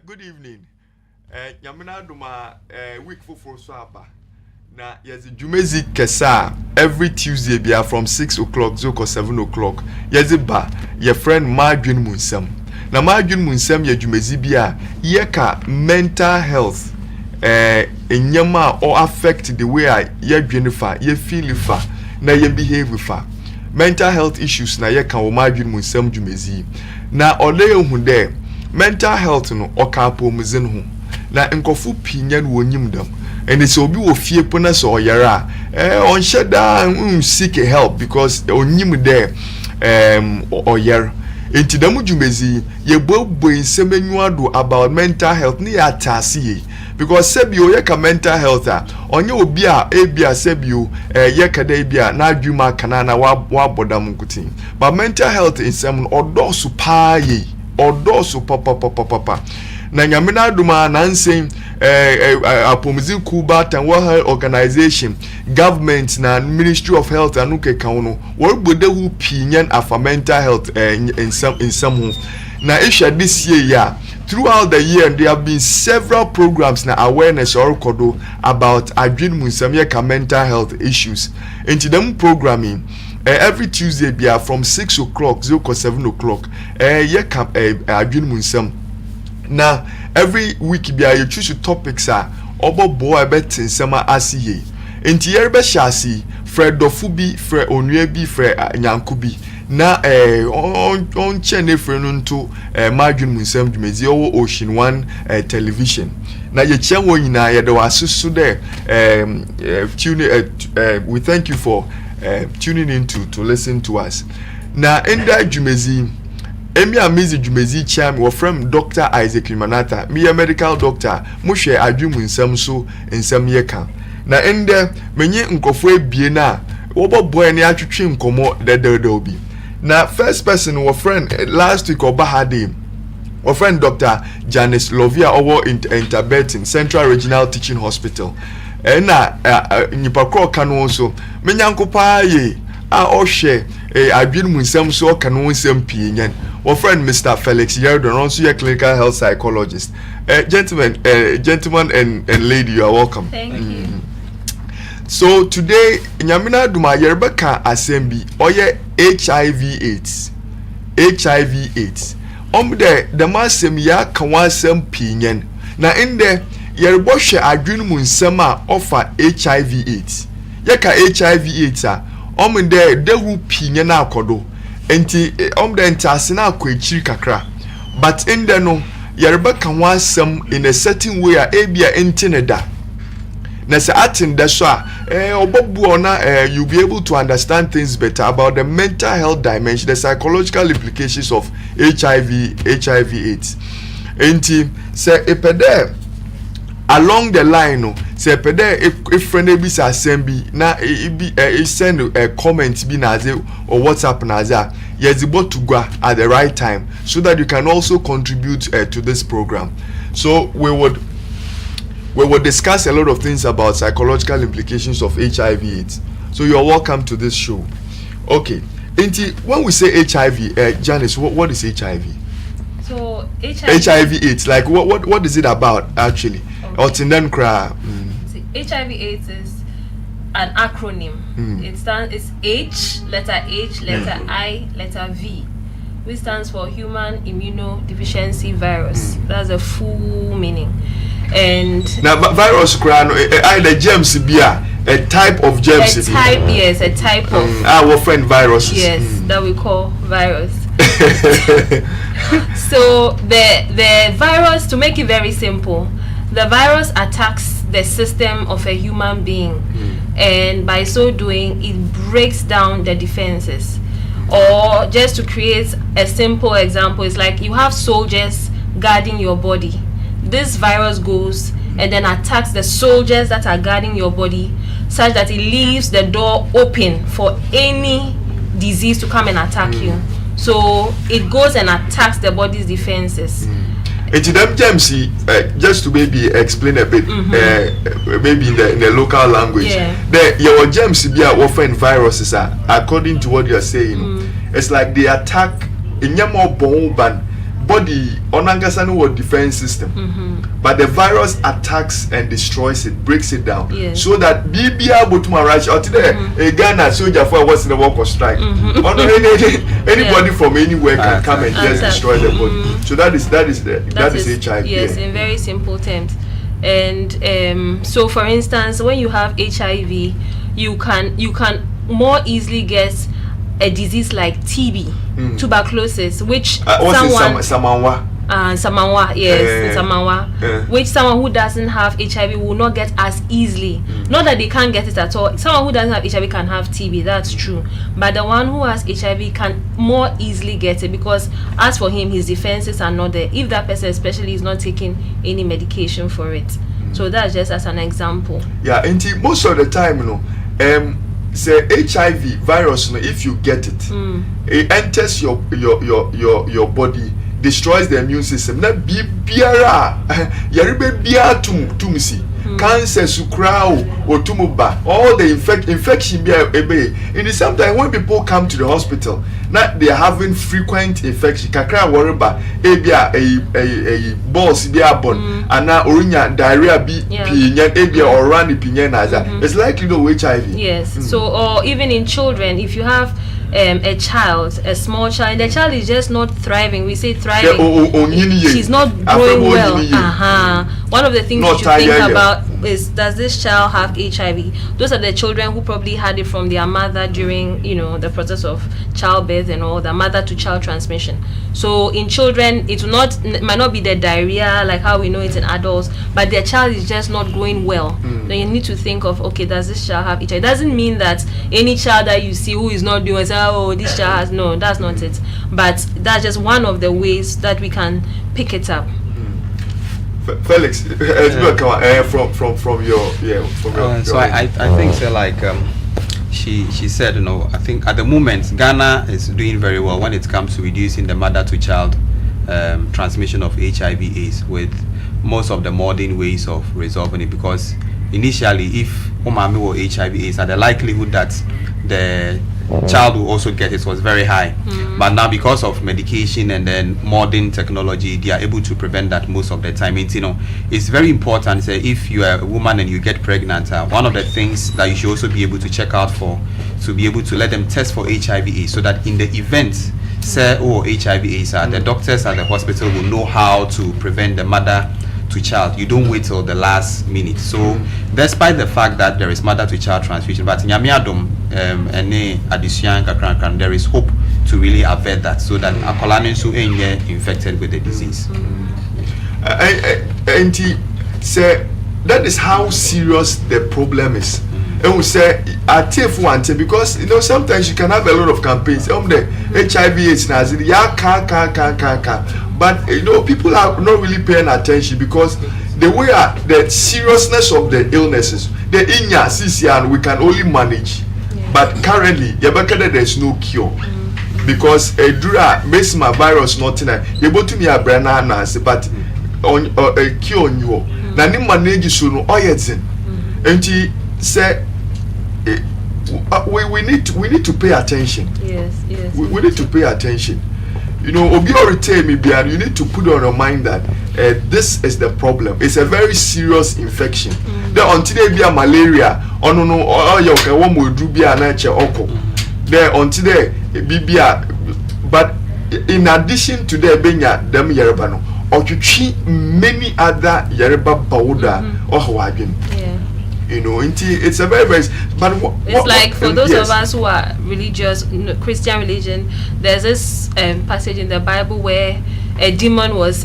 Good evening. Yamina Duma week for Swaba. Na yes, Jumezi Kesa every Tuesday be from 6 o'clock, Zoko 7 o'clock. Yes, ba your friend Marjun Munsam. Na Marjun Munsam ye Jumezi bia yeka mental health enyama or affect the way ye dwenifa, ye feel fa, na ye behave fa. Mental health issues na yeka o Marjun Munsam Jumezi. Na ole hu de mental health no okapo muzin ho. Na nkofu pinyan wonyim dam. And it's obi wo fie pona so oyara on sheda seek help because onyim there oyer enti damu jumezi ye bobo nsemenwado about mental health ni atase because sebio ye ka mental health onye obi a ebia sebio ye ka da bia na adwuma kana na wa bodam nkutin but mental health is odosu pa ye odosu papa na nyamena duma na nsen apomuzi kuba tanwa health organization government na ministry of health anuke kauno worgbode hu pinyan afa mental health in some na isha this year throughout the year there have been several programs na awareness or kodo about adwin munsam ye ka mental health issues into them programming every Tuesday be from 6 o'clock 7 o'clock ye ka adwin munsam. Now every week you choose topics obo boy bet in summer asiye enti yerbe shasi Fred Dofubi Fred Onyebi Fred Nyankubi na on chene frenunto Marjun Munsam Jumezi Ocean 1 television na ye chenwo nyina ye de wasusu there we thank you for tuning in to listen to us na enda Jumezi Emi Amizi Jumezi Cham were from Dr. Isaac Manata, me a medical doctor, Mushe Adjumu in some so in some year. Na ende menye nkofwe biena, obo boy ni atwetwe komo de obi. Na first person were friend last week Obahade. Our friend Dr. Janice Lovia over in Interbetin Central Regional Teaching Hospital. Na nipakro kanu so menyankopa ye a ohwe Adjumu nsam so kanu nsam pienyan. Our friend Mr. Felix Yerdon, also a clinical health psychologist. Gentlemen and lady, you are welcome. Thank you. So today, Nyamina Duma Yerbeka Assembly, oye HIV/AIDS. HIV/AIDS. The masem ya kawasem pinyen. Na inde yerboshe adwin munsema offer HIV/AIDS. Yeka HIV/AIDS de hu pinyen akodo. Enti the entasina akwachi kakra but in the no yereba kan wasem in a certain way ebia entineda na se atin da so obobu ona you'll be able to understand things better about the mental health dimension, the psychological implications of HIV/AIDS. Enti se epede along the line no se pede if friend be assembly na send a comment be na or WhatsApp na yes to go at the right time so that you can also contribute to this program. So we would discuss a lot of things about psychological implications of HIV/AIDS. So you're welcome to this show. Okay, when we say HIV, Janice, what is HIV? So HIV/AIDS, like what is it about actually? HIV/AIDS is an acronym. It's H, letter I, letter V, which stands for Human Immunodeficiency Virus. That's a full meaning. And now virus either germs be a type of germs. Yes, a type of our friend viruses. Yes, that we call virus. So the virus, to make it very simple, the virus attacks the system of a human being, and by so doing it breaks down the defenses. Or just to create a simple example, it's like you have soldiers guarding your body. This virus goes and then attacks the soldiers that are guarding your body, such that it leaves the door open for any disease to come and attack you. So it goes and attacks the body's defenses. It's them germs, just to maybe explain a bit, maybe in the local language. Your germs be often viruses according to what you are saying. It's like they attack in your more bone body onangasa no defense system. But the virus attacks and destroys it, breaks it down. Yes. So that BBR botuma rush or today a Ghana soldier for what's in the work of strike. Anybody from anywhere can come and just destroy the body. So that is HIV. Yes, in very simple terms. And so for instance, when you have HIV, you can more easily get a disease like TB, tuberculosis, which Samanwa, yes, Samanwa, which someone who doesn't have HIV will not get as easily. Not that they can't get it at all. Someone who doesn't have HIV can have TB, that's true. But the one who has HIV can more easily get it, because as for him, his defenses are not there. If that person especially is not taking any medication for it. So that's just as an example. Yeah, and most of the time, say HIV virus, if you get it, it enters your body, destroys the immune system. Na biara yaribe bia tumsi cancer sukrao otumuba, all the infection be in the same time when people come to the hospital, now they are having frequent infection. Kakra worriba ebia a boss be born and now orinya diarrhea be pinya ebia or run pinya naza. It's likely to HIV. Yes. So or even in children, if you have a child, a small child, the child is just not thriving. We say thriving. She's not growing well. One of the things you should think about is, does this child have HIV? Those are the children who probably had it from their mother during, the process of childbirth and all, the mother to child transmission. So in children, it might not be the diarrhea like how we know it in adults, but their child is just not growing well. Then you need to think of, okay, does this child have HIV? It doesn't mean that any child that you see who is not doing, say, oh, this child has, no, that's not it. But that's just one of the ways that we can pick it up. Felix, from your so I think so, like she said, I think at the moment Ghana is doing very well when it comes to reducing the mother to child transmission of HIV/AIDS with most of the modern ways of resolving it, because initially if umami or HIV/AIDS, the likelihood that the child will also get it was very high, but now because of medication and then modern technology, they are able to prevent that most of the time. It's very important, say, if you are a woman and you get pregnant, one of the things that you should also be able to check out for, to be able to let them test for HIV/AIDS, so that in the event say HIV/AIDS, the doctors at the hospital will know how to prevent the mother to child. You don't wait till the last minute. So despite the fact that there is mother to child transfusion, but in Yamiadom there is hope to really avert that, so that Akolani so infected with the disease. And say that is how serious the problem is. And we say I take one because sometimes you can have a lot of campaigns. The HIV/AIDS but people are not really paying attention, because the way the seriousness of the illnesses, the inya CCR we can only manage. But currently, there is no cure, because a mesma virus not in you go to me a brand but on a cure on you. Na ni manage so no oyetzen. Enti say we need to pay attention. Yes. We need to pay attention. Obi orite me bia, you need to put on your mind that this is the problem. It's a very serious infection. Then until they be a malaria, there until they be but in addition to the benya them yerbano, or many other yerba powder or hawajin. It's a very but it's like for those of us who are religious, Christian religion, there's this passage in the Bible where a man was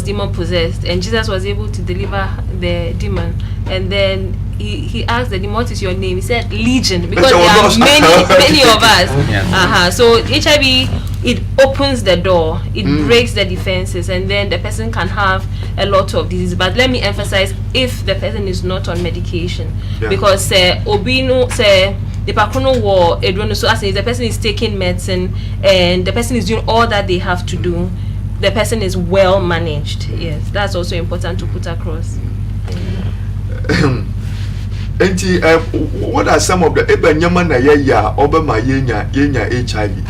demon possessed, and Jesus was able to deliver the demon, and then he asked the demon, what is your name? He said Legion, because there are many of us. So HIV, it opens the door, it breaks the defenses, and then the person can have a lot of disease. But let me emphasize, if the person is not on medication, because Obino the Pacono war, so as if the person is taking medicine and the person is doing all that they have to do, the person is well managed. Yes, that's also important to put across. What are some of the HIV?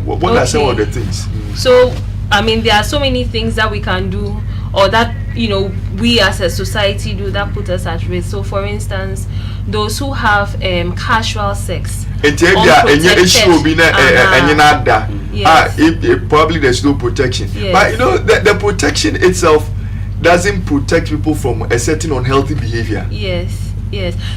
What are some of the things? So I mean, there are so many things that we can do, or that we as a society do, that put us at risk. So, for instance, those who have casual sex, probably there's no protection. Yes. But the protection itself doesn't protect people from a certain unhealthy behavior. Yes.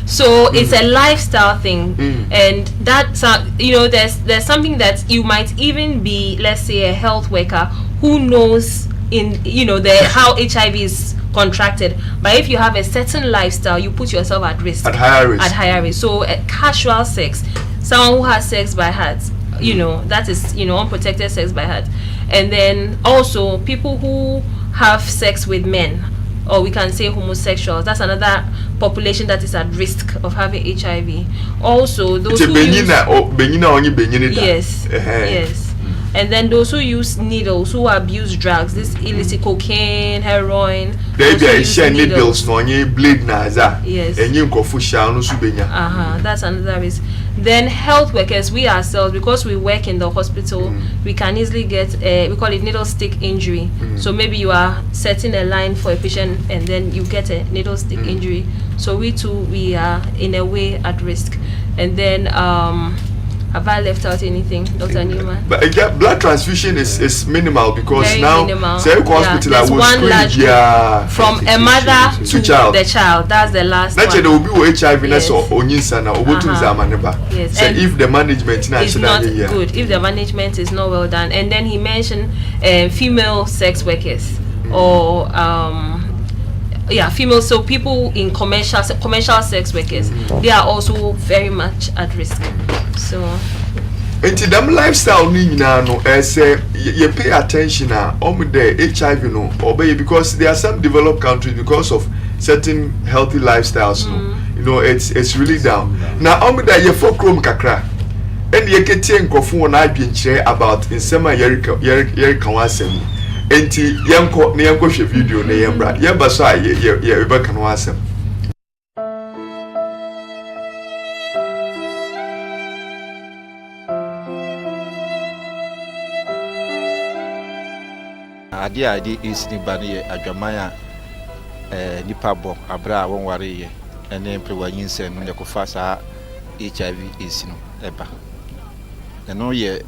So it's a lifestyle thing, and that's there's something that you might even be, let's say, a health worker who knows how HIV is contracted, but if you have a certain lifestyle, you put yourself at risk, at higher risk. So casual sex, someone who has sex by heart, that is unprotected sex by heart. And then also people who have sex with men, or we can say homosexuals, that's another population that is at risk of having HIV. Also those who use, yes. And then those who use needles, who abuse drugs, this illicit cocaine, heroin. They needles, blade naza. Yes. And that's another risk. Then health workers, we ourselves, because we work in the hospital, we can easily get we call it needle stick injury. So maybe you are setting a line for a patient and then you get a needle stick injury. So we are in a way at risk. And then have I left out anything, Dr. Newman? But blood transfusion is minimal, because very now hospital I was screened from a mother to the child. That's the last one. There will be HIV. Yes. Yes. So if the management is not good, if the management is not well done. And then he mentioned female sex workers, or female, so people in commercial sex workers, they are also very much at risk. So into them lifestyle you pay attention the HIV obey, because there are some developed countries, because of certain healthy lifestyles it's really down. Now you for chrome kakra and you get about in summer yerika enti yanko video na yembra yeba so ye be kan wasem. Ade is ni ba ne adwaman nipa bo abra won ware ye ene prewanyin se no ne kofa sa HIV is no eba eno ye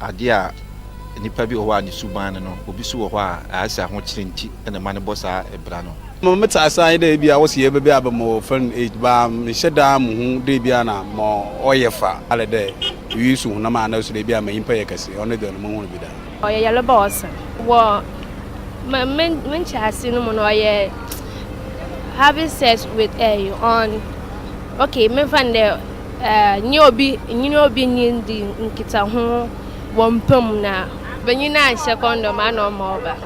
ade nipa bi ho ani suban no obi su ho a asa ho kirenti ene mane bossa ebra no mo meta asan de bia wo se ye be abamo fan age ba me hyeda mo hu de bia na mo oyefa ale de yisu na ma na su de bia ma yimpa ye kase ono de no mo hu bi da oye yellow boss wo men chasi no mo no oye having sex with on okay me fan de ni obi ni ndi nkita ho wompam na benyina second ma no mo ba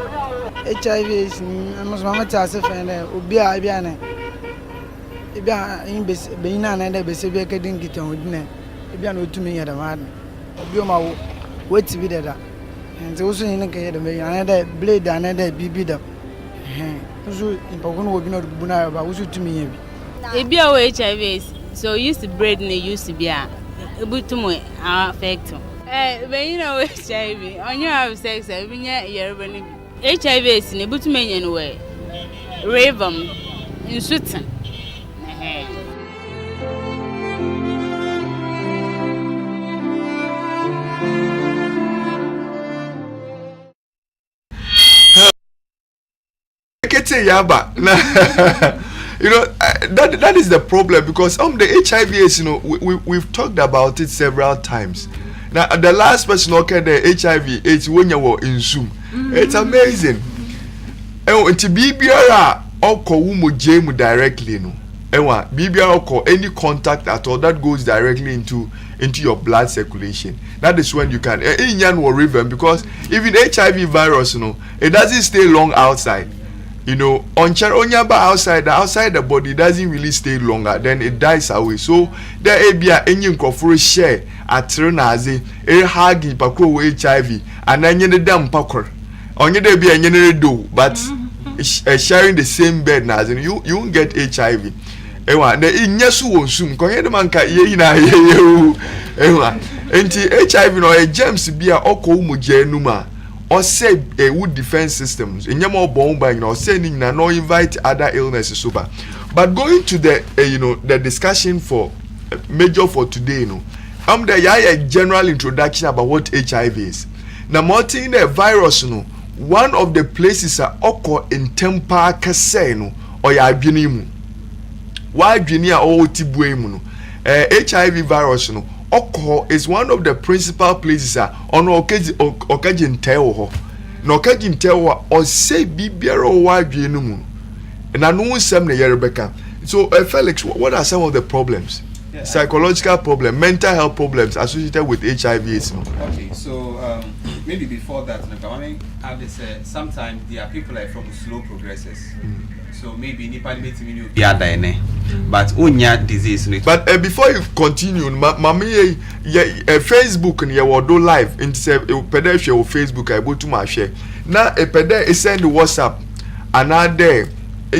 HIV is mama chase fan obi a bia na in benyina na de be se bi ka din nkita ho dine bia na otumi yeda ma obi o ma wo weti bi deda nti wo so ni nka yeda me yana de blade ana de bibi da so impagono obi na bu na ba wo so tumi ye bi ebi o HIV so used to braid ne used to be a ebutumo affect when you know HIV on you have sex every year HIV is ne ebutumo nya no we raven in Switzerland. That is the problem, because the HIV is we've talked about it several times. Now the last person okay the HIV it's when you were in Zoom. It's amazing. And to be BBR directly no. BBR any contact at all that goes directly into your blood circulation. That is when you can because even HIV virus it doesn't stay long outside. Outside the body doesn't really stay longer, then it dies away. So there be any share at Renazi, a hagi pakro HIV, and then you damn pakor. Only there be a do, but sharing the same bed as you won't get HIV. The in yesu won soon, the man can ye na ye. HIV no a gems be a oko mujenuma. or say a wood defense systems in your more bomb bang or saying na no invite other illnesses over. But going to the the discussion for major for today, I'm there a general introduction about what HIV is. Now more thing the virus one of the places are occur in temper kaseno or ya adwene why adwene a o tibue mu HIV virus occur is one of the principal places on occasion tell ho na occasion tell or say bibiara o adwene mu na no nsem na yerebeka. So Felix, what are some of the problems? Yeah, psychological problem, mental health problems associated with HIV/AIDS. Okay, so maybe before that, I mean, sometimes there are people like from slow progressors. So maybe but unya disease. But before you continue, mami Facebook and your do live into pedestre Facebook I go to my share. Now a pedestre send WhatsApp another na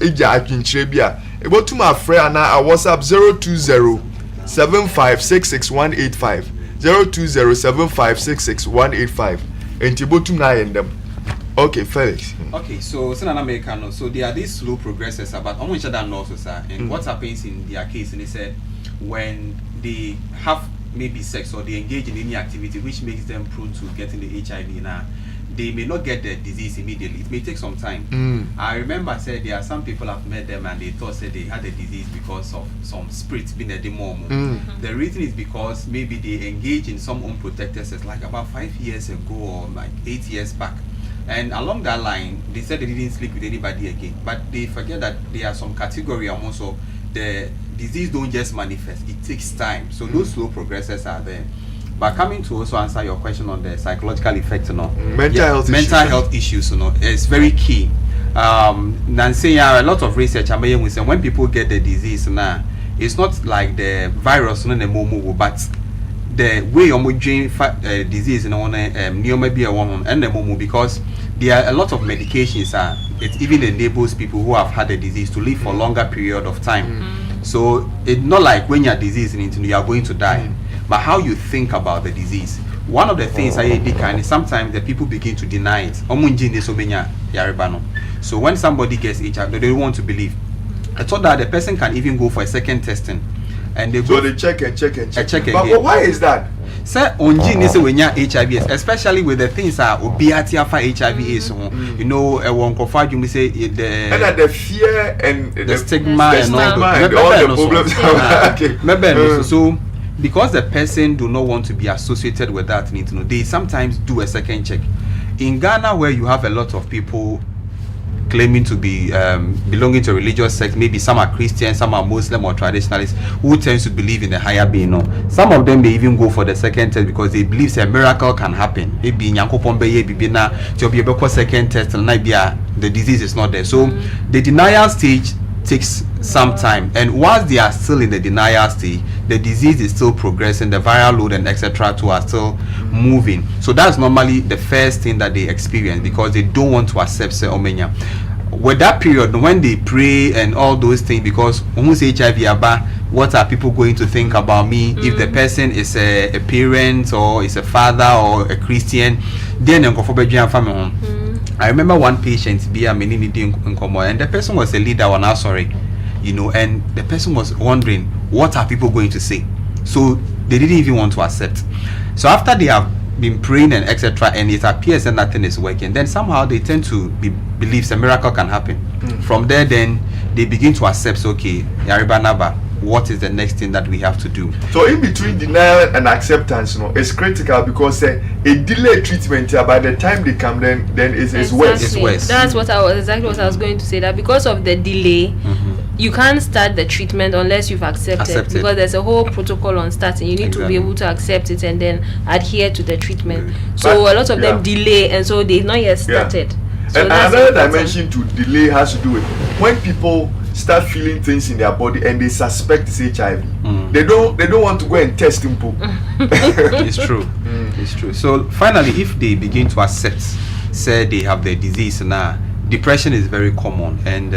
ija akinchrebia ebo to my friend na WhatsApp 02075661185 02075661185 enti botum na yendem. Okay, Felix. Okay, so American, so they are these slow progressors, but I'm sure that also, sir. And what happens in their case, and they said when they have maybe sex or they engage in any activity which makes them prone to getting the HIV now, they may not get the disease immediately. It may take some time. I remember I said there are some people I've met them and they thought they had the disease because of some spirits being at the moment. The reason is because maybe they engage in some unprotected sex like about 5 years ago or like 8 years back. And along that line, they said they didn't sleep with anybody again. But they forget that there are some category and also the disease don't just manifest. It takes time. So those slow progressors are there. But coming to also answer your question on the psychological effect, mental health issues, is very key. Nancy, a lot of research we say when people get the disease now, it's not like the virus but the way disease and because there are a lot of medications it even enables people who have had the disease to live for a longer period of time. So it's not like when you're diseased you are going to die, but how you think about the disease. One of the things I can is sometimes the people begin to deny it. So when somebody gets HIV, they don't want to believe. I thought that the person can even go for a second testing. And they go, so they check and check. But why is that? Sir, on gene when you HIV, especially with the things that obiati for HIV is, you know, a one confide you may say the fear and the stigma and all the problems. So because the person do not want to be associated with that, they sometimes do a second check. In Ghana, where you have a lot of people claiming to be belonging to a religious sect, maybe some are Christian, some are Muslim or traditionalists who tends to believe in the higher being. Some of them may even go for the second test because they believe a miracle can happen. Maybe second test and the disease is not there. So the denial stage takes some time, and whilst they are still in the denial stage, the disease is still progressing, the viral load and etc. too are still moving. So that's normally the first thing that they experience because they don't want to accept omenya. With that period when they pray and all those things, because almost HIV what are people going to think about me? If the person is a parent or is a father or a Christian, then I remember one patient be a and the person was a leader on our and the person was wondering what are people going to say. So they didn't even want to accept. So after they have been praying and etc. and it appears that nothing is working, then somehow they tend to believe a miracle can happen. From there then they begin to accept, okay, Yaribanaba, what is the next thing that we have to do? So in between denial and acceptance, it's critical because a delayed treatment by the time they come then it's worse. It's worse. That's what I was going to say, that because of the delay, you can't start the treatment unless you've accepted, because there's a whole protocol on starting. You need to be able to accept it and then adhere to the treatment. So a lot of them delay, and so they've not yet started. So and another dimension to delay has to do with when people start feeling things in their body and they suspect it's HIV. They don't want to go and test them. It's true. It's true. So finally, if they begin to accept, say they have the disease now, depression is very common and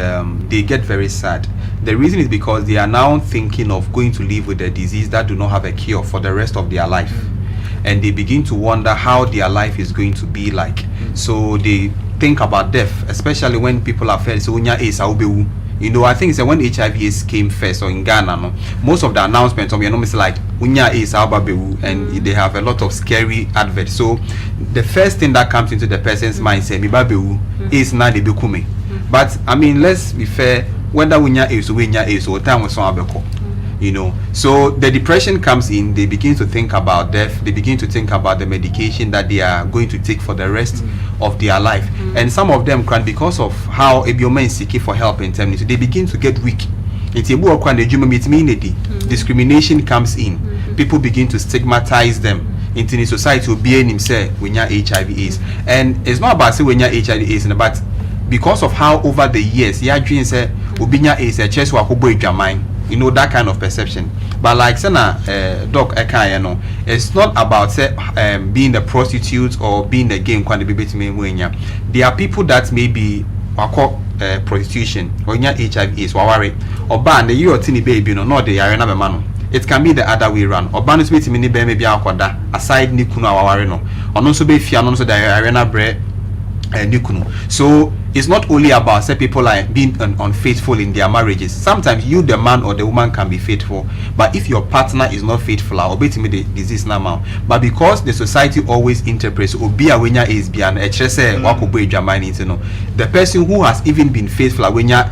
they get very sad. The reason is because they are now thinking of going to live with a disease that do not have a cure for the rest of their life. and they begin to wonder how their life is going to be like. So they think about death, especially when people are fed. So you know, I think it's when HIV/AIDS came first, or in Ghana, no, most of the announcements on is like unya is and they have a lot of scary adverts. So the first thing that comes into the person's mind say is na de bekume. But I mean, let's be fair, whether unya is or time was on, you know. So the depression comes in, they begin to think about death, they begin to think about the medication that they are going to take for the rest of their life. And some of them can, because of how Ebioma is seeking for help in terms, they begin to get weak. Discrimination comes in. People begin to stigmatize them into the society. Will be in say when you're HIV/AIDS, and it's not about say when you're HIV/AIDS, but because of how over the years, yeah, dream say ubinya is a chest wakubo ijamai. You know, that kind of perception. But like Sana Doc Eka, you know, it's not about say being a prostitute or being a game. There are people that may be prostitution or HIV/AIDS or ban the year tiny baby, no, not the arena man. It can be the other way around. Or ban is maybe maybe aside Nikuna Warino, or no so be fiano so the arena bread. So it's not only about say people are being unfaithful in their marriages. Sometimes you, the man or the woman, can be faithful, but if your partner is not faithful, or the disease now, but because the society always interprets obia when is beyond the person who has even been faithful when you're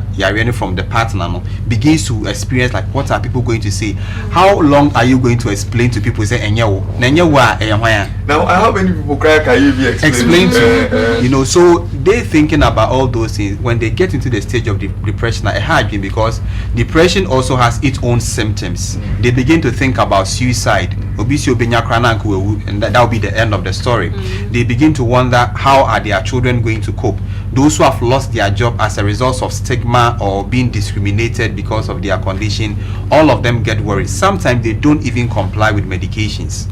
from the partner begins to experience like, what are people going to say? How long are you going to explain to people? Say now how many people can you be explain to you know? So they thinking about all those things when they get into the stage of depression. I had been, because depression also has its own symptoms. They begin to think about suicide, and that will be the end of the story. They begin to wonder how are their children going to cope. Those who have lost their job as a result of stigma or being discriminated because of their condition, all of them get worried. Sometimes they don't even comply with medications.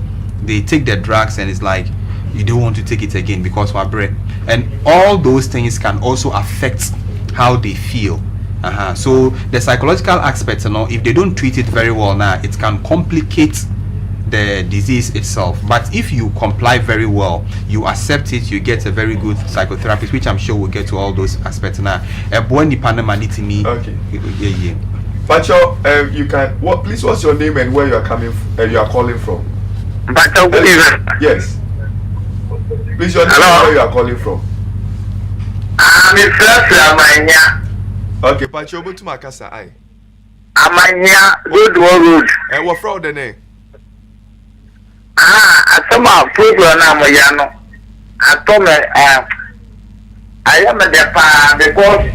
They take their drugs and it's like, you don't want to take it again because we're bread. And all those things can also affect how they feel. So the psychological aspects, you know, if they don't treat it very well now, it can complicate the disease itself. But if you comply very well, you accept it, you get a very good psychotherapist, which I'm sure we'll get to all those aspects now. Okay. Yeah. But you can. What? Please, what's your name and where you are coming? You are calling from? Yes. Please, your name and where you are calling from? I'm in Amanya. Okay, Pacho, go to Makasa. Amanya, good road. And what fraud the name? I saw my program Amayano. I told me, I am a depa because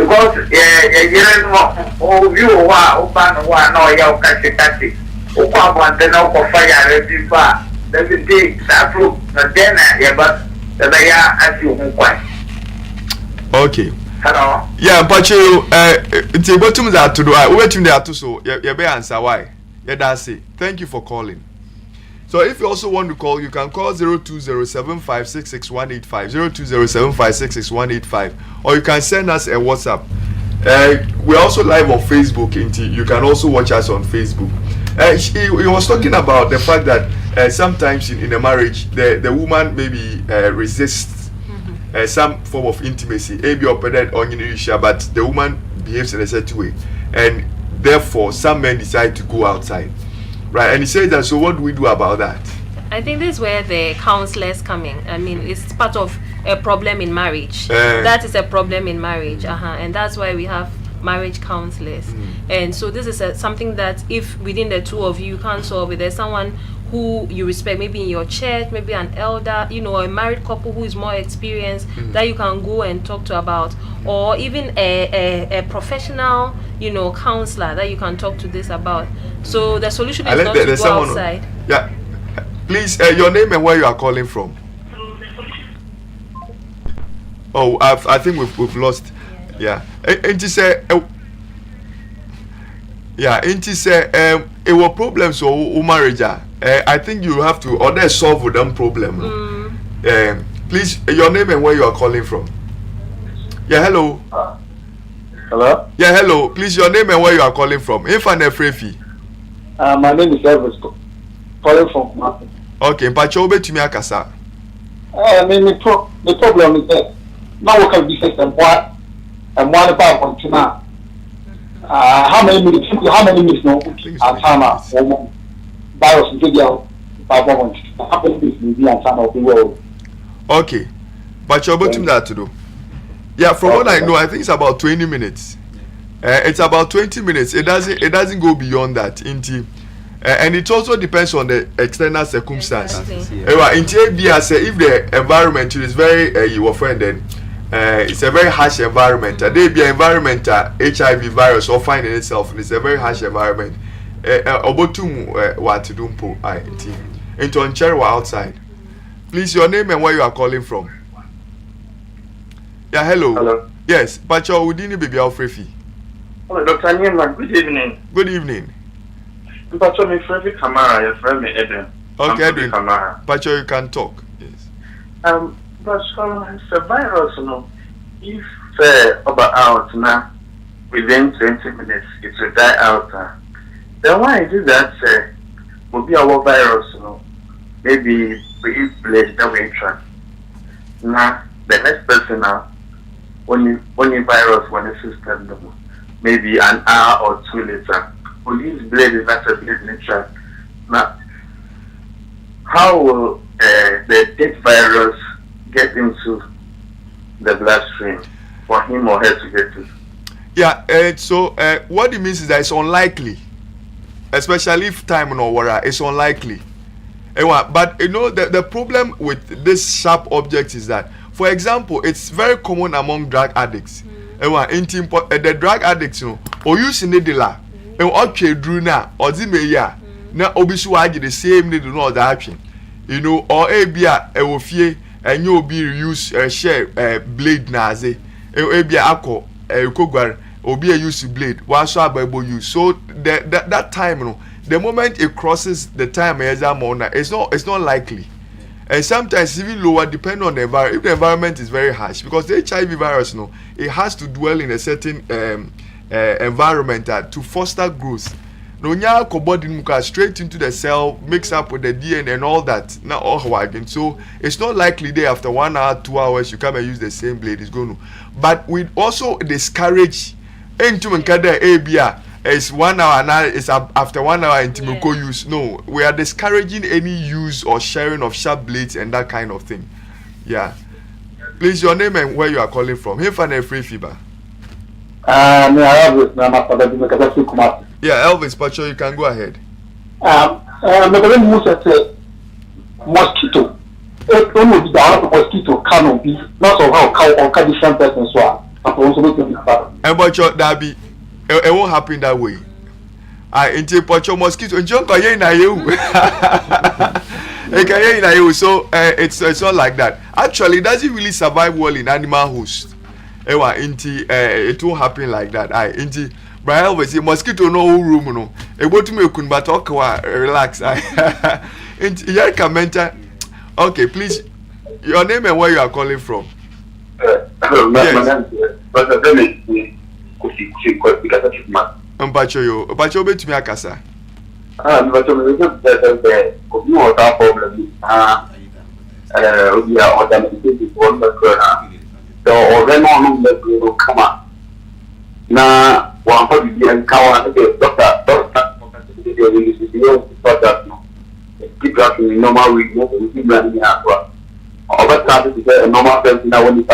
you are open one or your catchy. Opa want to know for fire people. Let me take that fruit, then but they are as you quite. Okay. Hello. Yeah, but you it's a bottom that to do. I wait him there too, so you be answer why. Yeah, that's it. Thank you for calling. So if you also want to call, you can call 0207566185, 0207566185, or you can send us a WhatsApp. We're also live on Facebook. You can also watch us on Facebook. He was talking about the fact that sometimes in a marriage, the woman maybe resists some form of intimacy, maybe operated on but the woman behaves in a certain way, and therefore some men decide to go outside, right? And he says that. So what do we do about that? I think this is where the counselors come in. I mean, it's part of a problem in marriage. That is a problem in marriage, and that's why we have marriage counselors. And so this is something that if within the two of you can't solve it, there's someone who you respect, maybe in your church, maybe an elder, you know, a married couple who is more experienced, that you can go and talk to about, or even a professional, you know, counselor that you can talk to this about. So the solution is not to go outside. Yeah, please, your name and where you are calling from. Oh, I think we've lost. Yeah. And he said, it was problems or marriage. I think you have to or solve them problem. Please, your name and where you are calling from. Yeah, hello. Hello. Yeah, hello. Please, your name and where you are calling from. If I'm Frefi. My name is Elvis. calling from Martin. Okay, but you bet to me akasa. I mean, the problem is that now we can be set and one about Pontina. How many minutes no? And Tana, virus in video, how many minutes maybe and Tana of the world. Okay, but you're about to that to do. Yeah, from what I know, I think it's about 20 minutes. It's about 20 minutes. It doesn't go beyond that. And it also depends on the external circumstance. Exactly. If the environment is very then it's a very harsh environment. There be an environment HIV virus or finding itself, and it's a very harsh environment. What to do into Ontario outside. Please, your name and where you are calling from. Yeah, hello. Hello. Yes, but your Udini baby Alfrefi. Hello, Dr. Newman. Good evening. Good evening. Pacho, me Frederick Kamara, your friend me Edwin. Okay, Edwin. Kamara. Pacho, you can talk. Yes. But it's a virus, if out now, within 20 minutes, it will die out. Then why is it that will be our virus, maybe we eat blood that we try. Now, the next person now, only virus when the system, maybe an hour or two later. Police blade is not a blade nature. Now, how will the dead virus get into the bloodstream for him or her to get to? Yeah, so what it means is that it's unlikely, especially if time no water, it's unlikely. But the problem with this sharp object is that, for example, it's very common among drug addicts. The drug addicts, or using the and okay, Drew now, or Zimeya, now obviously the same need to know that or ABA, a wofie, and you'll be use share blade naze, ABA alcohol, a cogwar, or be a use blade, one so Bible use. So that time, the moment it crosses the time as a mona, it's not likely. And sometimes even lower depending on the environment. If the environment is very harsh, because the HIV virus, it has to dwell in a certain environment to foster growth. No nya body muka straight into the cell, mix up with the DNA and all that. Now all again. So it's not likely there after 1 hour, 2 hours you come and use the same blade. It's going to. But we also discourage into nkada ABA is 1 hour now. It's after 1 hour into use. No, we are discouraging any use or sharing of sharp blades and that kind of thing. Yeah. Please, your name and where you are calling from. Here for a free fever. Yeah, Elvis, Pacho, you can go ahead. Mosquito. It will be the mosquito can be not so how different persons are. And Pacho, that be it won't happen that way. Into Pacho mosquito, and John so it's not like that. Actually, it doesn't really survive well in animal host. It won't happen like that. Brian always say mosquito no room no. To me but talk relax. Okay, please. Your name and where you are calling from. Hello, yes. My name is Pacho bet me akasa. Na wampa bibi nkawa doctor keep that in normal way no we keep running here over time to get a normal person now when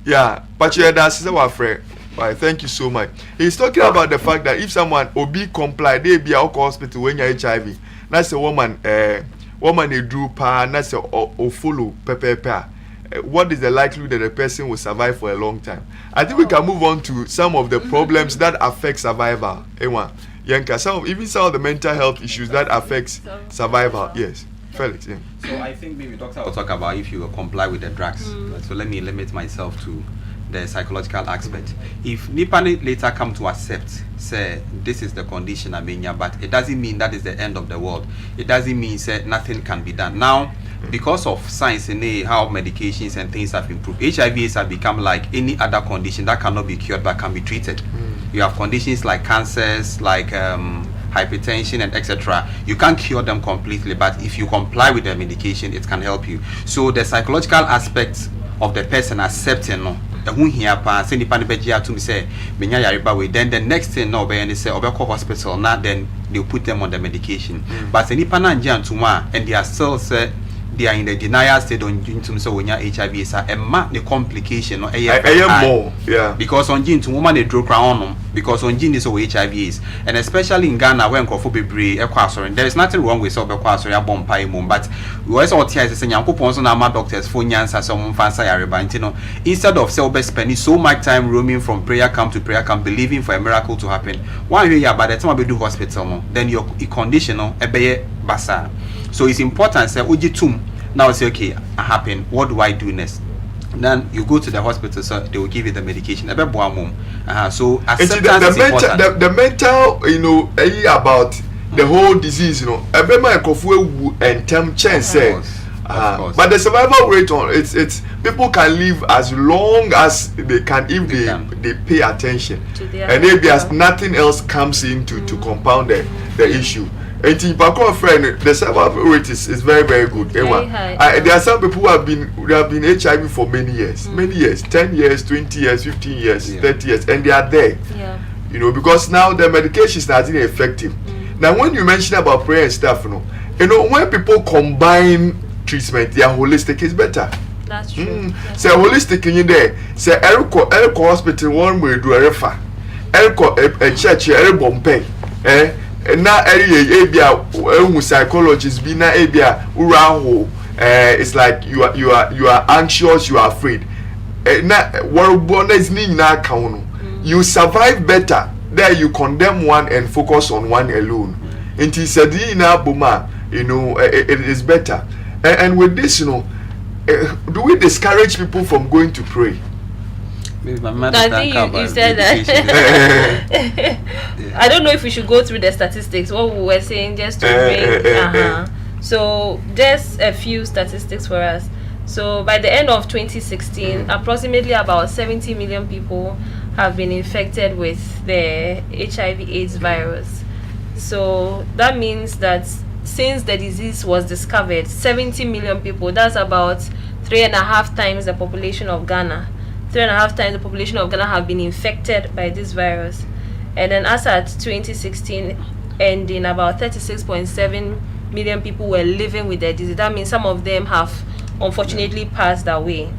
yeah, but that's our friend. Why, thank you so much. He's talking about the fact that if someone be comply, they be out hospital when you're HIV. That's a woman they do pa, that's a follow pepper. What is the likelihood that the person will survive for a long time? I think we can move on to some of the problems that affect survival. Yanka, some of the mental health issues that affects survival. Yes, Felix. Yeah. So I think maybe doctor will talk about if you comply with the drugs. So let me limit myself to the psychological aspect. If Nipani later come to accept, say this is the condition I mean, but it doesn't mean that is the end of the world. It doesn't mean say nothing can be done now. Because of science and how medications and things have improved, HIV/AIDS have become like any other condition that cannot be cured but can be treated. you have conditions like cancers, like hypertension and etc. You can't cure them completely, but if you comply with the medication, it can help you. So the psychological aspect of the person accepting no here pa say nipa ne begia to me say menya yariba we, then the next thing no be say obeko hospital now, then they'll put them on the medication. But the nipa na ngia ntuma and they are still say they are in the denial state on into so when HIV is a ma the complication no more, yeah, because on gene to woman they draw crown because on gene is so HIV is, and especially in Ghana when kofobebre equasorin, there is nothing wrong with so equasorin bompai mum, but we always all tears say yankopon so na ma doctors for nyansa some fancy yareba ntino, instead of say obe spending so much time roaming from prayer camp to prayer camp believing for a miracle to happen, one year by the time we do hospital no, then your condition no ebeye basa. So it's important say ujitum now say okay happen, what do I do next? Then you go to the hospital, so they will give you the medication. So acceptance is important. The mental, you know, about the whole disease, you know, and chance. But the survival rate on it's people can live as long as they can if they pay attention, and maybe as nothing else comes in to compound the issue. And friend, the survival rate is very, very good. Very high. There are some people who have been HIV for many years, 10 years, 20 years, 15 years, 30 years, and they are there. Yeah. You know, because now the medication is not effective. Now, when you mention about prayer and stuff, you know, when people combine treatment, their holistic is better. That's true. Say holistic in there. Say Eriko hospital one way do a refer. Eriko a church Bombay. Na area psychologists be na area uraho. It's like you are anxious, you are afraid. Na you survive better. There you condemn one and focus on one alone. Until Sadina Buma, you know, it is better. And with this, you know, do we discourage people from going to pray? I think you said that. I don't know if we should go through the statistics. What we were saying just to bring. So just a few statistics for us. So by the end of 2016, approximately about 70 million people have been infected with the HIV/AIDS virus. So that means that since the disease was discovered, 70 million people, that's about 3.5 times the population of Ghana. 3.5 times the population of Ghana have been infected by this virus. And then as at 2016 ending, about 36.7 million people were living with the disease. That means some of them have unfortunately passed away.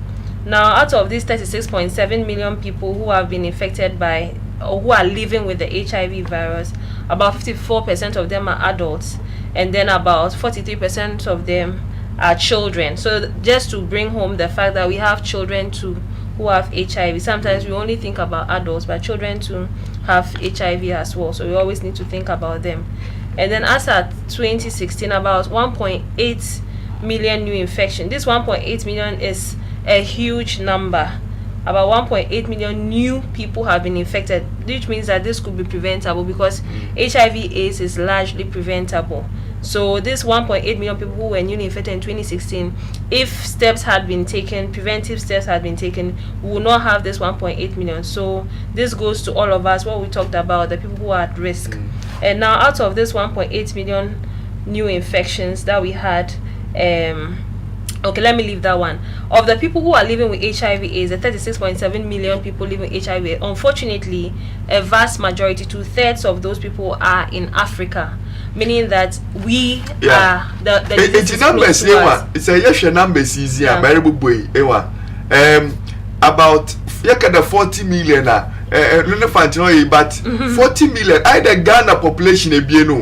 Now, out of these 36.7 million people who have been infected by or who are living with the HIV virus, about 54% of them are adults, and then about 43% of them are children. So just to bring home the fact that we have children too who have HIV. Sometimes we only think about adults, but children too have HIV as well. So we always need to think about them. And then as at 2016, about 1.8 million new infections. This 1.8 million is a huge number. About 1.8 million new people have been infected, which means that this could be preventable because HIV/AIDS is largely preventable. So this 1.8 million people who were newly infected in 2016, if steps had been taken, preventive steps had been taken, we would not have this 1.8 million. So this goes to all of us, what we talked about, the people who are at risk. And now out of this 1.8 million new infections that we had, okay, let me leave that one. Of the people who are living with HIV/AIDS, the 36.7 million people living with HIV, unfortunately, a vast majority, 2/3 of those people are in Africa, meaning that we are the disease is close to us. It's a yes numbers easy. About 40 million. But 40 million. I the Ghana population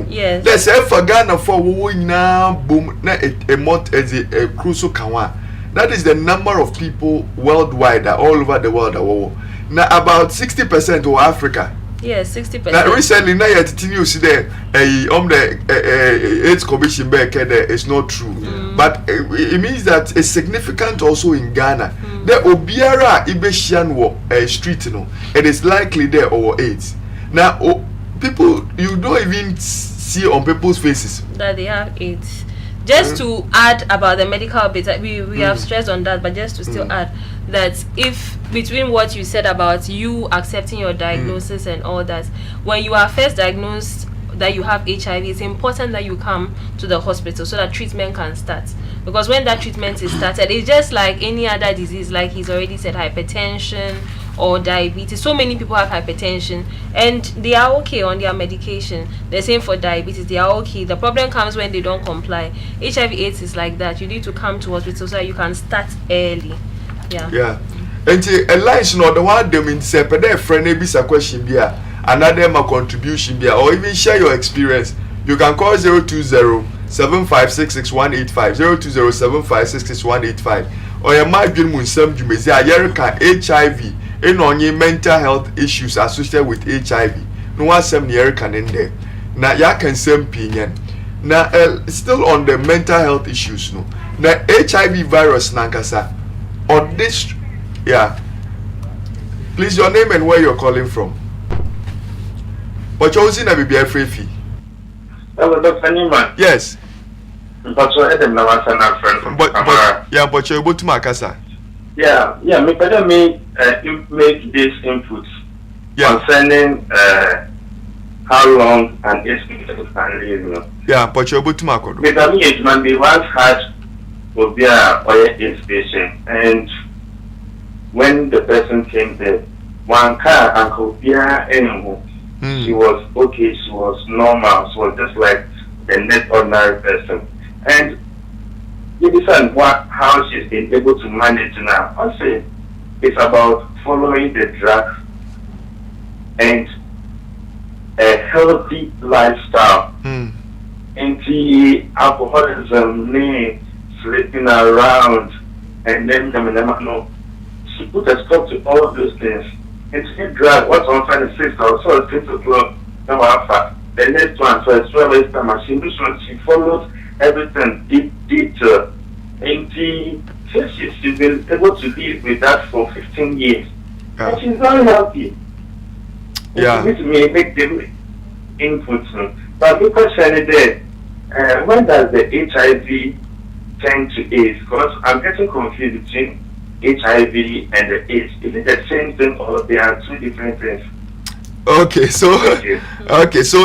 Yes. Let's say for Ghana for now boom na a month as a crucial kawa. That is the number of people worldwide, all over the world. Now about 60% of Africa. Yes, 60%. Now recently, now you see the AIDS Commission back there is not true, but it means that it's significant also in Ghana. The Obiara Ibeshian street, you know, it is likely there or AIDS. Now people, you don't even see on people's faces that they have AIDS. Just to add about the medical bit, we have stressed on that, but just to still add, that if between what you said about you accepting your diagnosis and all that, when you are first diagnosed that you have HIV, it's important that you come to the hospital so that treatment can start. Because when that treatment is started, it's just like any other disease, like he's already said, hypertension or diabetes. So many people have hypertension and they are okay on their medication. The same for diabetes, they are okay. The problem comes when they don't comply. HIV/AIDS is like that. You need to come to hospital so that you can start early. Yeah. And a line, no, the one them in separate friend, maybe a question be another my contribution be or even share your experience. You can call 020-7566-185, 020-7566-185, or you might be some you may say HIV and on your mental health issues associated with HIV. No one some near can in there. Now ya can same opinion. Now still on the mental health issues no. Now HIV virus nankasa or this please your name and where you're calling from. But you're using a BBI free fee. Hello, Dr. Newman. Yes. But you're Adam Nawasana friend. But you're able to Makasa. Yeah, me better make this input concerning how long an hospital can live. Yeah, but you're able to Mako. Because it might be once had will be a patient, and when the person came there, one car and could be anymore. She was okay, she was normal, she was just like the next ordinary person. And you understand how she's been able to manage now. I say it's about following the drugs and a healthy lifestyle. Anti-alcoholism, sleeping around, and then she put a stop to all of those things. And she drug what's on 26 or so 6 o'clock. Now after the next one, so it's 12 time machine. This one she follows everything detail. And she's been able to live with that for 15 years. And she's very healthy. Yeah. It make them input. But the question is there, when does the HIV tend to AIDS? Because I'm getting confused between HIV and the AIDS. Is it the same thing or they are two different things? Okay, so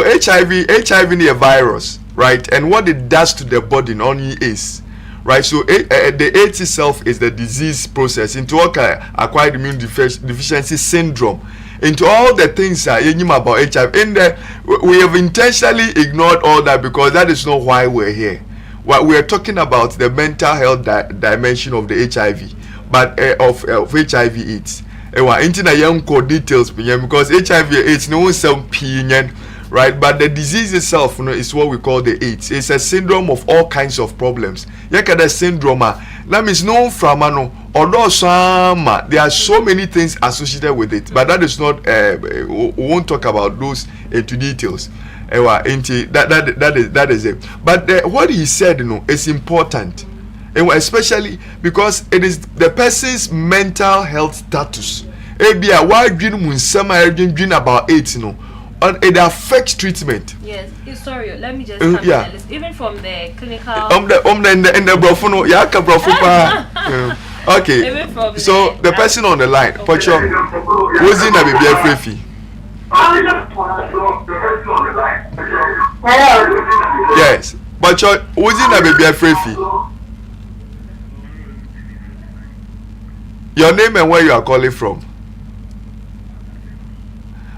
HIV is a virus, right? And what it does to the body only is, right? So the AIDS itself is the disease process into acquired immune deficiency syndrome, into all the things you know about HIV. And we have intentionally ignored all that because that is not why we're here. What we are talking about the mental health dimension of the HIV. But of HIV/AIDS, into the young core details because HIV/AIDS no some opinion, right? But the disease itself, is what we call the AIDS. It's a syndrome of all kinds of problems. The syndrome, that means no from although there are so many things associated with it, but that is not. We won't talk about those into details. That is it. But what he said, is important. Especially because it is the person's mental health status. Why dream about it, and it affects treatment. Yes, sorry, let me just come in on this. Even from the clinical okay. So the person on the line, Pocho, who's in a BBI free fee? Yes, Pocho, who's in a BBI free fee? Your name and where you are calling from?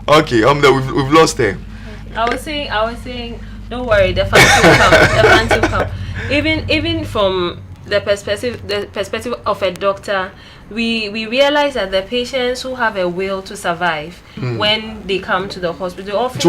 Okay, we've lost him. I was saying, don't worry, the fans will come. Even from the perspective of a doctor, we realize that the patients who have a will to survive when they come to the hospital often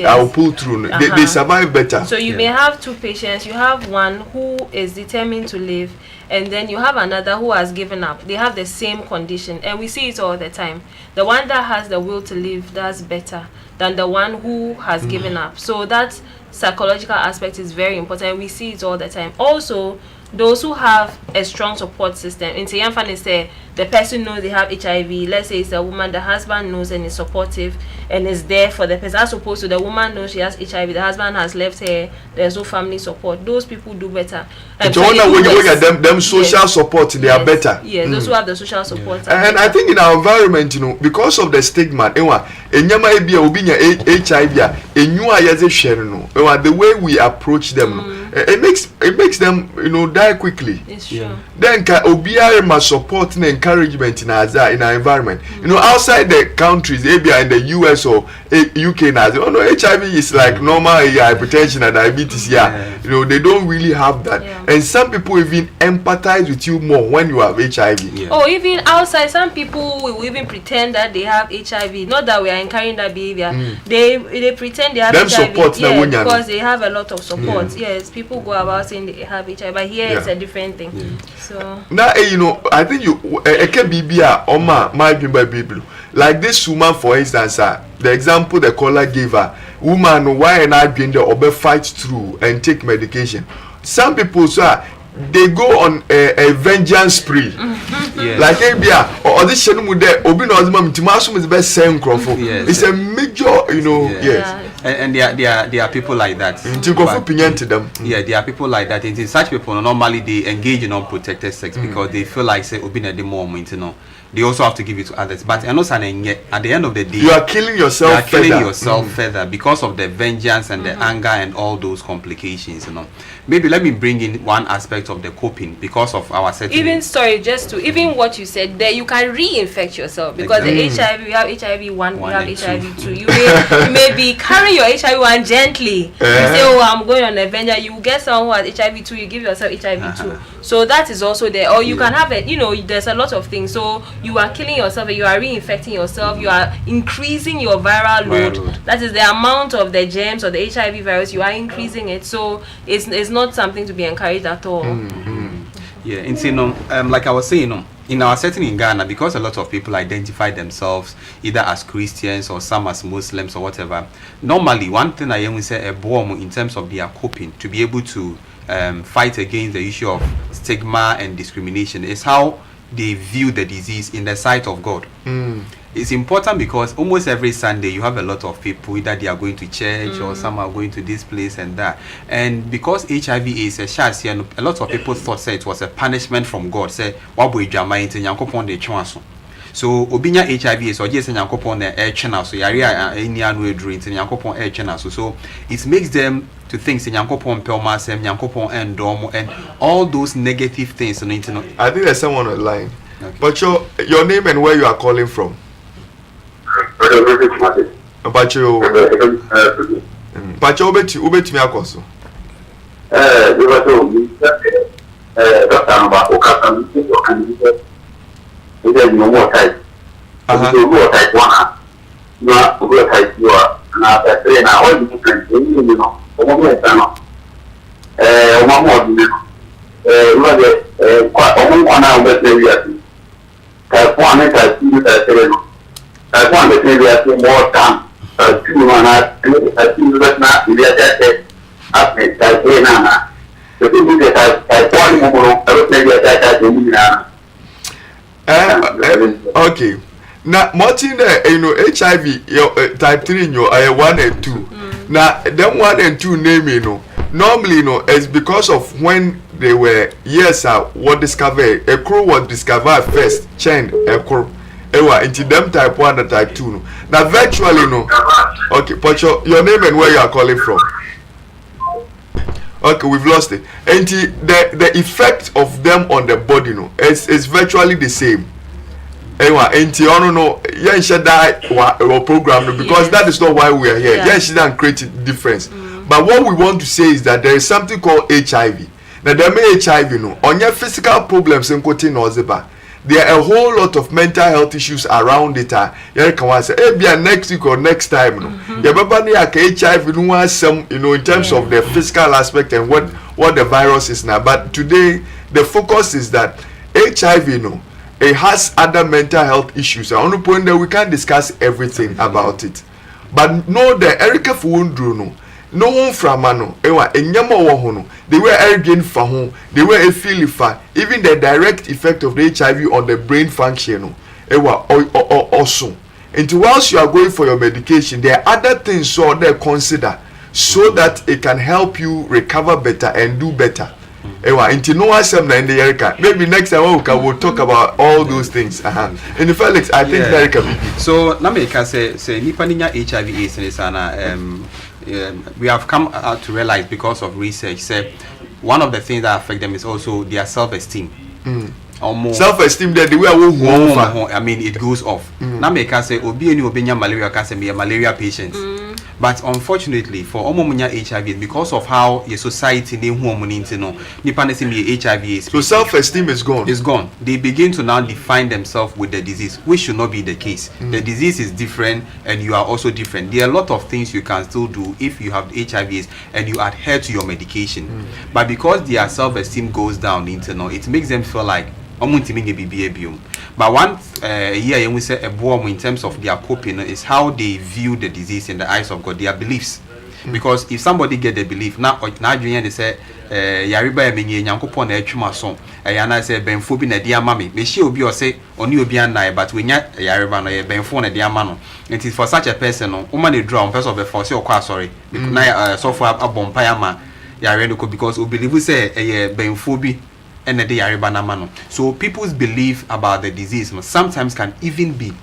I'll pull through. They survive better. So you may have two patients. You have one who is determined to live, and then you have another who has given up. They have the same condition, and we see it all the time. The one that has the will to live does better than the one who has given up. So that psychological aspect is very important. We see it all the time. Also, those who have a strong support system. In Tianfan, say the person knows they have HIV. Let's say it's a woman, the husband knows and is supportive and is there for the person. As opposed to the woman knows she has HIV, the husband has left her. There's no family support. Those people do better. And when you get them social support, they are better. Yeah, those who have the social support. And I think in our environment, because of the stigma, the way we approach them, it makes them die quickly. It's true. Then obia must support and encouragement in our environment. Outside the countries, maybe in the US or UK now, HIV is like normal hypertension and diabetes. They don't really have that. And some people even empathize with you more when you have HIV. Oh, even outside, some people will even pretend that they have HIV. Not that we are encouraging that behavior. They pretend they have them HIV support because they have a lot of support. Yes, people go about saying they have HIV, but here it's a different thing. So now I think it can be my people. Like this woman, for instance, the example the caller gave her, woman why not being there or fight through and take medication. Some people they go on a vengeance spree. Like or this is best same it's a major and there are people like that. There are people like that. In such people normally they engage in unprotected sex because they feel like say at the moment, they also have to give it to others. But at the end of the day, you are killing yourself. Further because of the vengeance and the anger and all those complications. Maybe let me bring in one aspect of the coping because of our setting. Even what you said there, you can reinfect yourself because the HIV, you have HIV 1, you have HIV 2. You may be carrying your HIV 1 gently. You say, oh, I'm going on a venture. You get someone who has HIV 2, you give yourself HIV 2. So that is also there. Or you can have it. There's a lot of things. So you are killing yourself, you are reinfecting yourself, you are increasing your viral load. That is the amount of the germs or the HIV virus, you are increasing it. So it's not something to be encouraged at all. Yeah, and like I was saying, in our setting in Ghana, because a lot of people identify themselves either as Christians or some as Muslims or whatever, normally one thing I always say a bomb in terms of their coping to be able to fight against the issue of stigma and discrimination is how they view the disease in the sight of God. It's important because almost every Sunday you have a lot of people either they are going to church or some are going to this place and that. And because HIV is a chance, a lot of people thought it was a punishment from God. Say, what boy drama into Yankopon de chance. So obinya HIV is or just Yankopon the air channel. So yaria any annual drink in Yankopon air channel. So it makes them to think Yankopon pelma sem Yankopon and domo and all those negative things on the internet. I think there's someone online. Okay. But your name and where you are calling from? But you ubet me akoso. I want to say that more time. Okay. Now, Martin, HIV, type 3 in your 1 and 2. Now, them 1 and 2 name, normally, it's because of when they were, what discovered, a crow was discovered first, chain, a crow. Into them type 1 and type 2. Now, virtually, okay, but your name and where you are calling from. Okay, we've lost it. And the effect of them on the body, is virtually the same. And program because that is not why we are here. Yes, she didn't create a difference. But what we want to say is that there is something called HIV. Now, there may HIV, on your physical problems in Kotin or there are a whole lot of mental health issues around it. Next week or next time, HIV, in terms of the physical aspect and what the virus is now. But today, the focus is that HIV, it has other mental health issues. On the point that we can't discuss everything about it. But know that Erica Fuundru, no one from mano ewa enyama wo ho no the way again fa ho the way e feel fa even the direct effect of the HIV on the brain function no ewa also. And whilst you are going for your medication, there are other things so they consider so that it can help you recover better and do better. Ewa, into no maybe next time we'll talk about all those things. And the Felix, I think that can be. So now me can say nipa ninya HIV/AIDS in sana we have come out to realize because of research say one of the things that affect them is also their self-esteem. Self-esteem that the way I mean it goes off. Now me can say obi any obenya malaria can say me a malaria patient. But unfortunately for omomunya HIV because of how your society they who into no nipa ne say me HIV. So self-esteem is gone. It's gone. They begin to now define themselves with the disease, which should not be the case. The disease is different and you are also different. There are a lot of things you can still do if you have HIV and you adhere to your medication. But because their self-esteem goes down into no, it makes them feel like but one year we say a bomb in terms of their coping is how they view the disease in the eyes of God, their beliefs. Because if somebody get the belief now they say yariba emenye nyankopon na atwuma so na say benfo bi na dia mame me hie obi o say oni obi anai but we nya yariba no benfo na dia ma no. It is for such a person no woman dey draw on person of the force okwa sorry na so for abompa ya ma yare no because we believe say benfo bi and the Yaribanamano. So people's belief about the disease sometimes can even be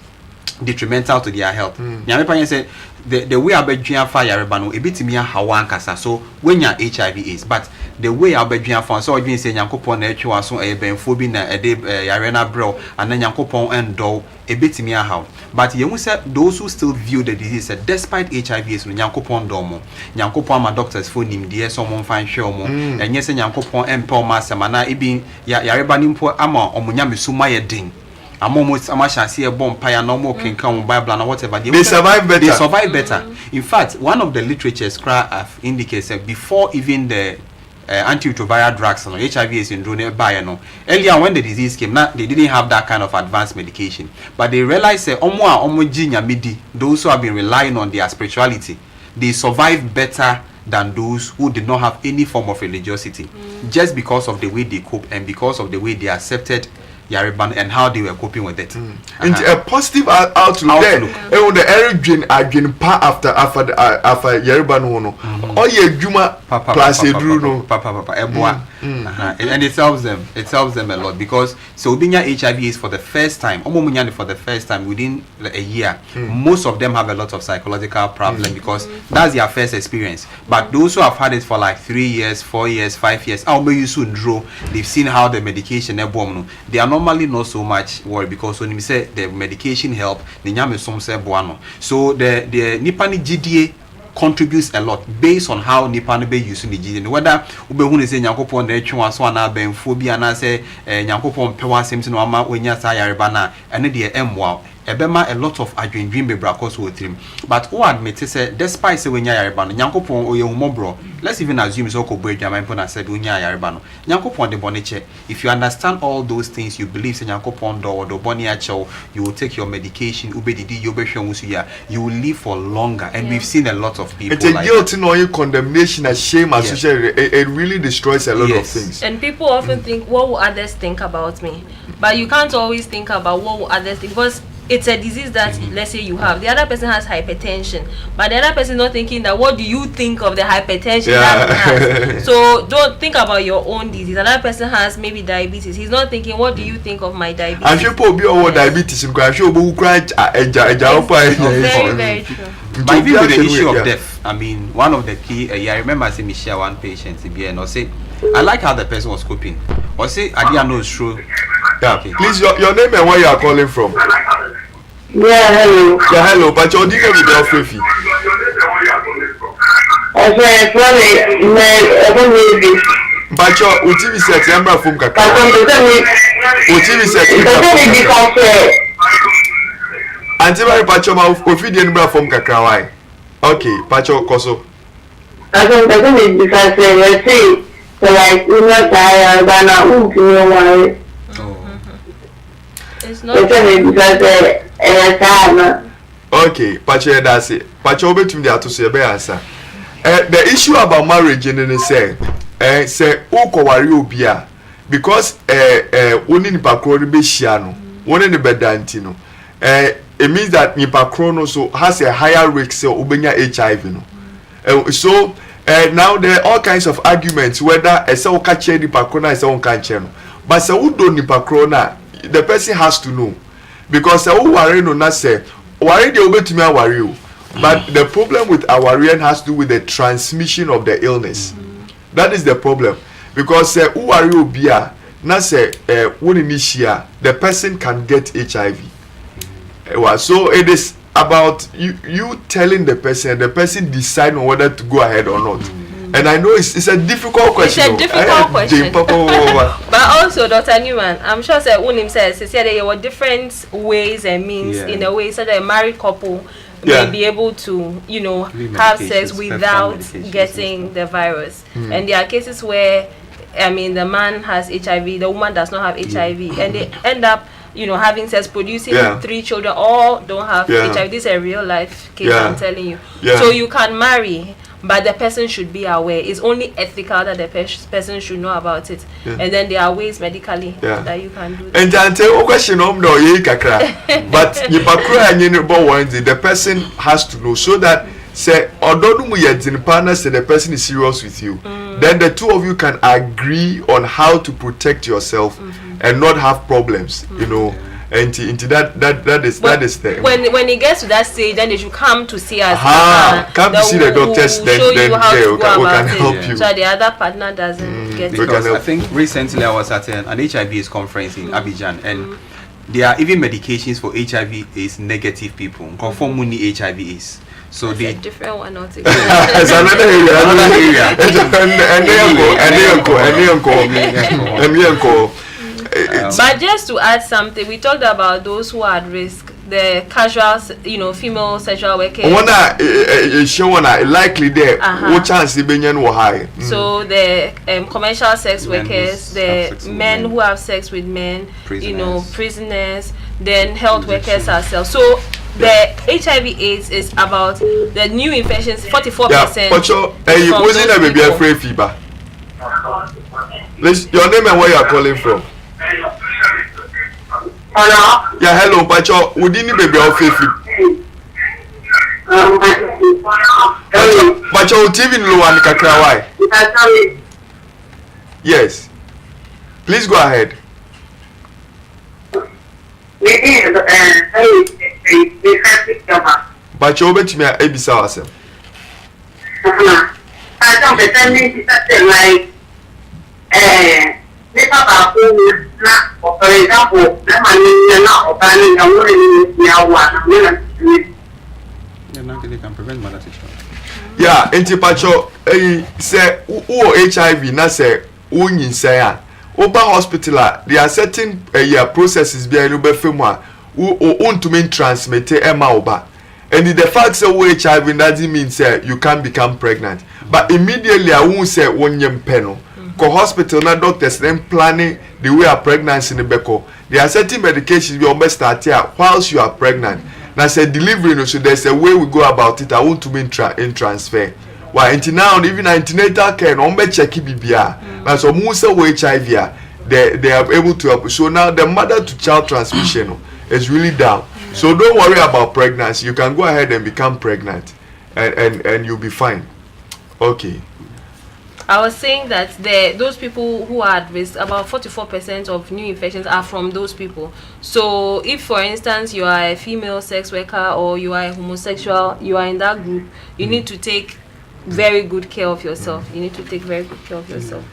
detrimental to their health. Nyame say the way abedua fa Yaribano a bit me hawan kasa. So when you're HIV is, but the way abedua fa so odwin say Nyankopon na atwa so e benfobi na ede yarena bro and then Nyankopon endo a bit me how. But you say those who still view the disease despite HIV is Nyankopon domo. Nyankopon ma doctors for him there someone find show mo. And yes Nyankopon empo ma semana ibi Yaribani mpo ama omunya mesuma ye din. See a bomb pie no more can come Bible and whatever. They survive better. They survive better. In fact, one of the literatures indicates that before even the antiretroviral drugs and HIV is in earlier when the disease came, they didn't have that kind of advanced medication. But they realized that those who have been relying on their spirituality, they survive better than those who did not have any form of religiosity, just because of the way they cope and because of the way they accepted Yariban and how they were coping with it. And a positive outlook there. And the Eric Adrian pa after Yariban Hono. Oh yeah, Juma plus Bruno. And it helps them. It helps them a lot because so being HIV is for the first time, for the first time within a year. Most of them have a lot of psychological problems because that's their first experience. But those who have had it for like 3 years, 4 years, 5 years, they've seen how the medication they are normally not so much worried because when we say the medication help, the nyame some say buano. So the Nipani GDA contributes a lot based on how Nipani be using the GDA. Whether ube hune say Nyankopon na etwa so na ben phobia na say Nyankopon pewa semti no ama wenya sa yareba na ene de emwa ebema a lot of adwendwin be brakos wo trim. But who admit say despite say wenya yareba no Nyankopon oyehumobro. Let's even assume so Nyankopon said wenya yareba no Nyankopon de boneche. If you understand all those things, you believe say Nyankopon do boni acho, you will take your medication ubedidi yobehwe you will live for longer. And we've seen a lot of people it's a guilt no condemnation and shame associated. It really destroys a lot of things. And people often think, what will others think about me? But you can't always think about what will others think because it's a disease that let's say you have. The other person has hypertension, but the other person is not thinking that what do you think of the hypertension that he has. So don't think about your own disease. Another person has maybe diabetes. He's not thinking what do you think of my diabetes. I'm sure people be diabetes. I'm sure people cry. Very, very true. But even with the issue of death, I mean, one of the key. I remember I see share one patient and I say, I like how the person was coping. Or say, I didn't know it's true. Yeah, okay. Please, your name and where you are calling from. Yeah, hello. Yeah, hello. But your name is not Fifi. But your UTV set number from Kaka. UTV set. Antivari Pachoma Ofidi number from Kakawai. Okay, Pacho Koso. I don't because let's say like we're not tired, but now you know why. It's not because okay, Pacho that's it. Pacho between the two say be answer. The issue about marriage in say uko wari obia because oni nipa kro no be hia no woni ne bedanti no it means that nipa kro no so has a higher risk say obenya HIV no so now there are all kinds of arguments whether say o ka che nipa kro na say o kan che no but say wo do nipa kro na the person has to know because say wo wari no na say wari de obetumi awari o but the problem with awarian has to do with the transmission of the illness. That is the problem because who are you bia na say the person can get HIV. So it is about you telling the person decide on whether to go ahead or not. And I know it's a difficult question. It's a difficult question. But also, Dr. Newman, I'm sure that Unim says there were different ways and means in a way so that a married couple may be able to, have sex without getting the virus. And there are cases where, the man has HIV, the woman does not have HIV, and they end up, having sex, producing 3 children, all don't have HIV. This is a real life case, I'm telling you. So you can marry, but the person should be aware. It's only ethical that the person should know about it. And then there are ways medically that you can do that. And the question but the person has to know so that say the person is serious with you. Then the two of you can agree on how to protect yourself and not have problems, and that is the when it gets to that stage, then they should come to see us. Come to see the doctors, then we can help you. So the other partner doesn't get it. Because I think recently I was at an HIV/AIDS conference in Abidjan, and there are even medications for HIV/AIDS negative people. Conform muni HIV/AIDS. So it's a different one altogether. It's another area. But just to add something, we talked about those who are at risk, the casual, female sexual workers. Likely there, what chance the benyan were high. So the commercial sex workers, the men who have sex with men, prisoners, then health workers ourselves. So the HIV/AIDS is about the new infections, 44%. But wasn't a baby afraid fever? Your name and where you are calling from? Hello? Yeah, hello, Pacho. Would you baby afraid fever? Pacho, TV low and kakra why? Yes. Please go ahead. But you bet me a bisa awesome. I don't pretend to like for example, they can prevent mother to child. Yeah, Pacho say HIV na say unyin say Oba hospital there are certain processes behind ube femwa to mean transmit oba. And the fact say HIV doesn't mean say you can become pregnant. But immediately I won't say one yem penal. Ko hospital na doctors then planning the way of pregnancy in the beko. There are certain medications we almost start here whilst you are pregnant. Now say delivery so there's a way we go about it. I want to mean in transfer. Why until now even antenatal care no me check bibia. Now so most HIV they are able to help. So now the mother to child transmission is really down. So don't worry about pregnancy. You can go ahead and become pregnant and you'll be fine. Okay. I was saying that those people who are at risk, about 44% of new infections are from those people. So if, for instance, you are a female sex worker or you are a homosexual, you are in that group, you need to take very good care of yourself. You need to take very good care of yourself.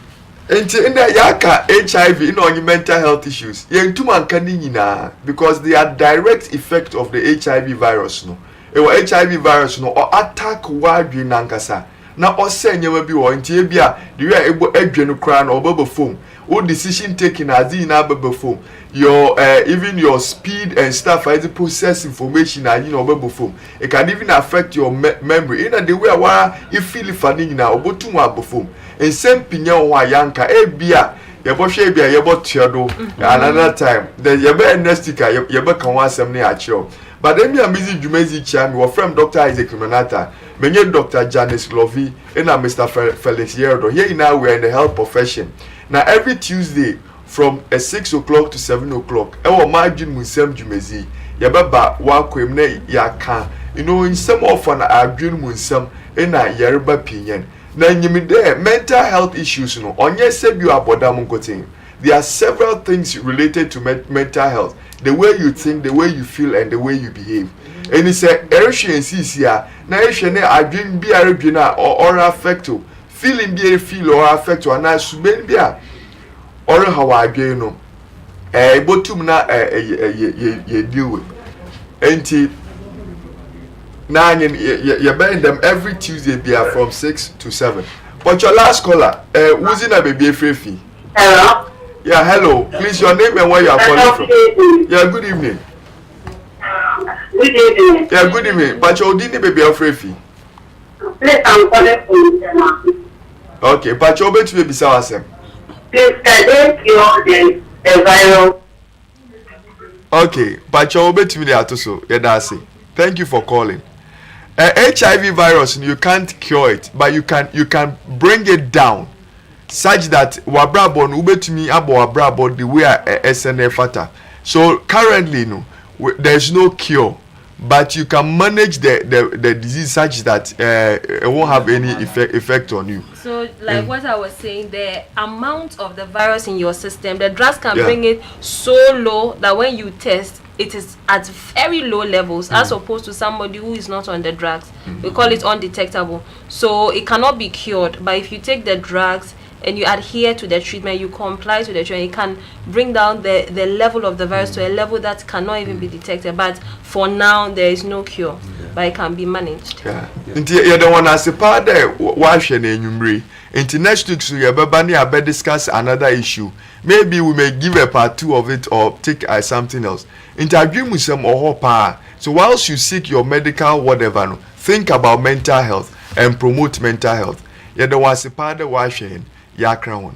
And in the yaka HIV, mental health issues, because they are direct effect of the HIV virus. No, HIV virus no or attack wide nankasa. Now, also, you will be one tibia. You are able to crown or bubble foam. All decision taking as in a bubble foam. Your even your speed and stuff as the process information as bubble foam. It can even affect your memory. In the way where you feel funny now, about two bubble foam. And same pinya wa yanka bia. Yabo shebia yabo tiodo. Another time, the yabe nestika yabo can want some near chill. but then me a busy Jumezi Chami or from Dr. Isaac Manata, many Dr. Janice Lovey and Mr. Felix Yerdo. Here now we are in the health profession. Now every Tuesday from 6 o'clock to 7 o'clock, our margin Musem Jumezi, Yababa Wakwemne Yaka, you know, in some of an Adrian Musem in a Yerba Pinyan. Now you mean there mental health issues, no, on yes, you are Bodamunkoting. There are several things related to mental health. The way you think, the way you feel, and the way you behave. And it's a errors here. Now, I dream be a regional or affect you. Feeling be a feel or affect you, and I should be a or how I do know. But to na you deal with. And now you bend them every Tuesday be from 6 to 7. But your last caller, who's in a baby free? Hello. Yeah, hello. Please, your name and where you are calling from. Yeah, good evening. Good evening. Yeah, good evening. But your didn't baby Afrefi. Please, I'm calling from. Okay, but your baby be Sawasem. Please, can they cure the virus? Okay, but your baby me atoso. Yeah, that's it. Thank you for calling. HIV virus, you can't cure it, but you can bring it down. Such that wabrabo no ubetumi abo wabrabo the way SNF fata. So currently no there's no cure, but you can manage the disease such that it won't have any effect on you. So like what I was saying, the amount of the virus in your system, the drugs can bring it so low that when you test it is at very low levels as opposed to somebody who is not on the drugs. We call it undetectable. So it cannot be cured, but if you take the drugs and you adhere to the treatment, you comply to the treatment, it can bring down the level of the virus to a level that cannot even be detected. But for now, there is no cure, but it can be managed. Yeah. You don't want to say part there. Wash your name. Until next week, so you better discuss another issue. Maybe we may give a part 2 of it or take something else. Interview with some or power. So whilst you seek your medical whatever, think about mental health and promote mental health. You don't want to say part there. Wash your Yakra one.